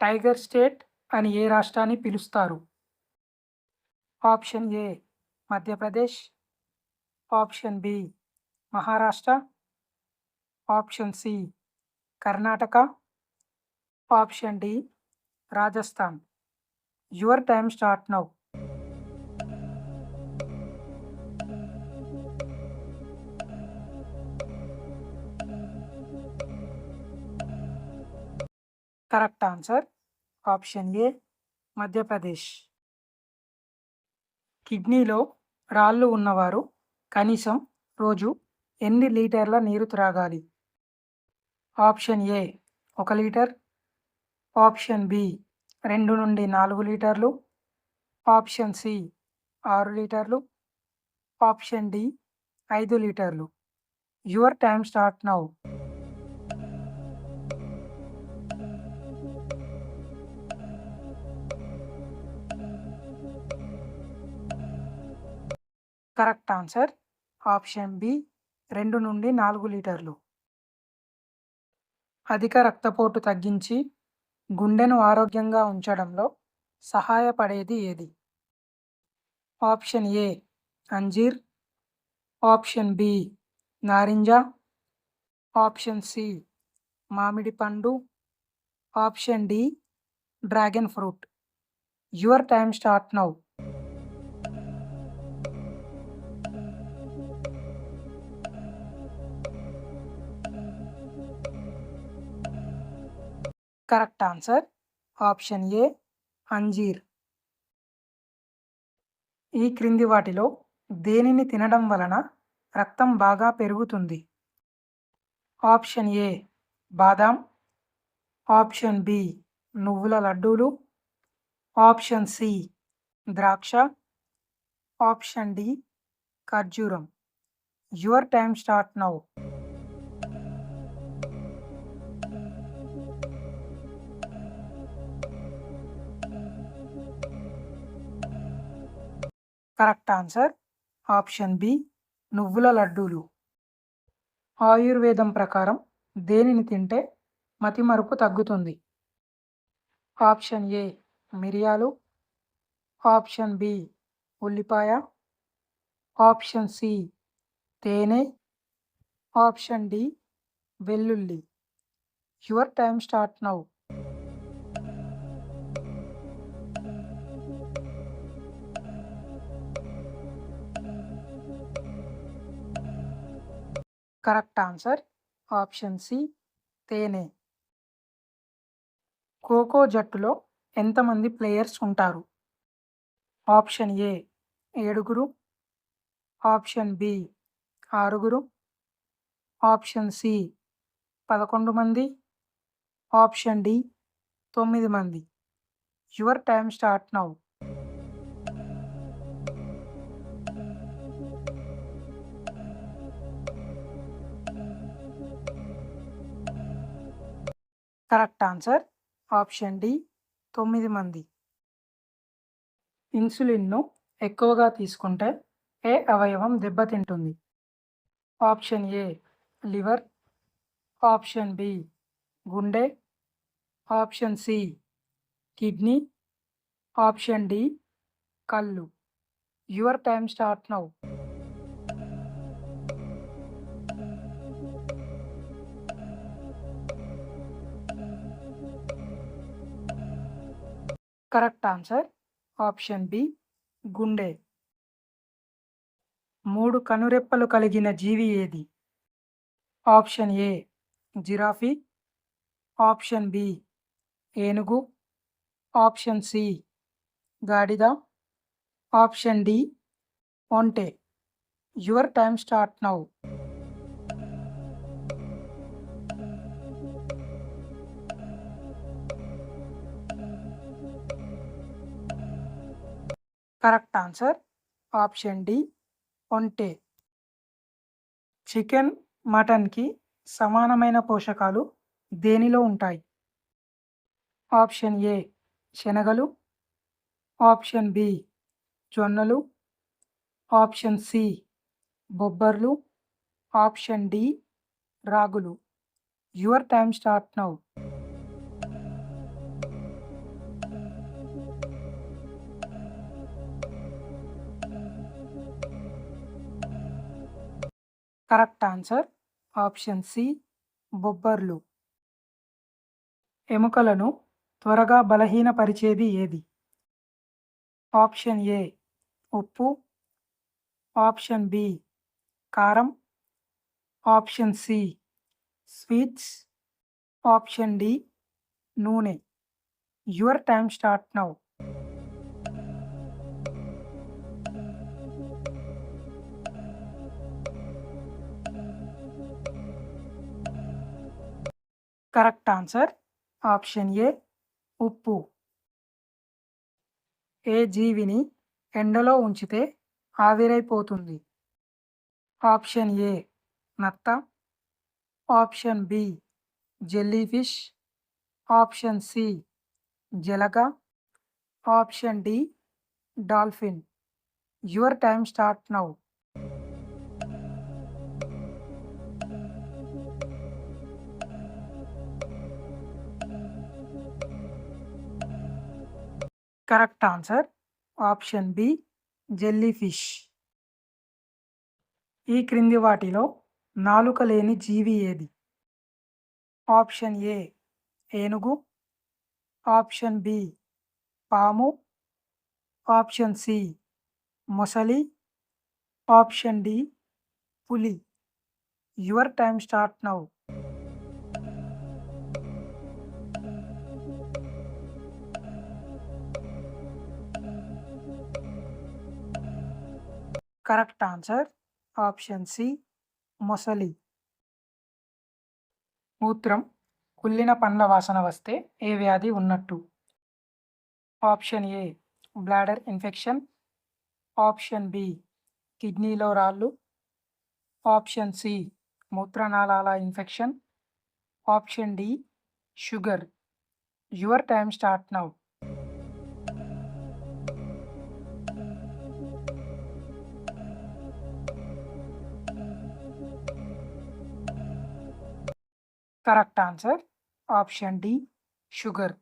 Tiger state అని ఏ రాష్ట్రాన్ని పిలుస్తారు? Option A Madhya Pradesh, option B Maharashtra, option C Karnataka, option D Rajasthan. Your time start now. Correct answer option A Madhya Pradesh. కిడ్నీలో రాళ్ళు ఉన్నవారు కనీసం రోజు ఎన్ని లీటర్ల నీరు త్రాగాలి? Option A 1 litre, option B 2 నుండి 4 లీటర్లు, ఆప్షన్ సి 6 లీటర్లు, ఆప్షన్ డి 5 లీటర్లు. Your time start now. Correct answer option B 2 నుండి 4 లీటర్లు. అధిక రక్తపోటు తగ్గించి గుండెను ఆరోగ్యంగా ఉంచడంలో సహాయపడేది ఏది? ఆప్షన్ ఏ అంజీర్, ఆప్షన్ బి నారింజ, ఆప్షన్ సి మామిడి పండు, option D dragon fruit. Your time start now. Correct answer option A అంజీర్. ఈ క్రింది వాటిలో దేనిని తినడం వలన రక్తం బాగా పెరుగుతుంది? Option A badam, option B నువ్వుల లడ్డూలు, ఆప్షన్ సి ద్రాక్ష, ఆప్షన్ డి ఖర్జూరం. Your time start now. Correct answer option B నువ్వుల లడ్డూలు. ఆయుర్వేదం ప్రకారం దేనిని తింటే మతిమరుపు తగ్గుతుంది? ఆప్షన్ ఏ మిరియాలు, ఆప్షన్ బి ఉల్లిపాయ, ఆప్షన్ సి తేనె, ఆప్షన్ డి వెల్లుల్లి. Your time start now. Correct answer option C తేనె. ఖోఖో జట్టులో ఎంతమంది ప్లేయర్స్ ఉంటారు? Option A 7, option B 6, option C 11 మంది, ఆప్షన్ డి 9 మంది. Your time start now. Correct answer option D 9 మంది. ఇన్సులిన్ను ఎక్కువగా తీసుకుంటే ఏ అవయవం దెబ్బతింటుంది? Option A liver, option B గుండె, option C kidney, option D కళ్ళు. Your time start now. Correct answer option B గుండె. 3 కనురెప్పలు కలిగిన జీవి ఏది? ఆప్షన్ ఏ జిరాఫీ, ఆప్షన్ బి ఏనుగు, ఆప్షన్ సి గాడిద, ఆప్షన్ డి ఒంటె. Your time start now. Correct answer option D ఒంటె. చికెన్, మటన్కి సమానమైన పోషకాలు దేనిలో ఉంటాయి? ఆప్షన్ ఏ శనగలు, ఆప్షన్ బి జొన్నలు, ఆప్షన్ సి బొబ్బర్లు, ఆప్షన్ డి రాగులు. Your time start now. Correct answer option C బొబ్బర్లు. ఎముకలను త్వరగా బలహీనపరిచేది ఏది? ఆప్షన్ ఏ ఉప్పు, ఆప్షన్ బి కారం, option C sweets, option D నూనె. Your time start now. Correct answer option A ఉప్పు. ఏ జీవిని ఎండలో ఉంచితే ఆవిరైపోతుంది? ఆప్షన్ ఏ నత్త, option B jellyfish, option C జలగ, option D dolphin. Your time start now. Correct answer option B jellyfish. ఈ క్రింది వాటిలో నాలుక లేని జీవి ఏది? ఆప్షన్ ఏ ఏనుగు, ఆప్షన్ బి పాము, ఆప్షన్ సి మొసలి, ఆప్షన్ డి పులి. Your time start now. Correct answer option C మొసలి. మూత్రం కుళ్ళిన పండ్ల వాసన వస్తే ఏ వ్యాధి ఉన్నట్టు? Option A bladder infection, option B కిడ్నీలో రాళ్ళు, ఆప్షన్ సి మూత్రనాళాల infection, option D sugar. Your time start now. Correct answer option D sugar.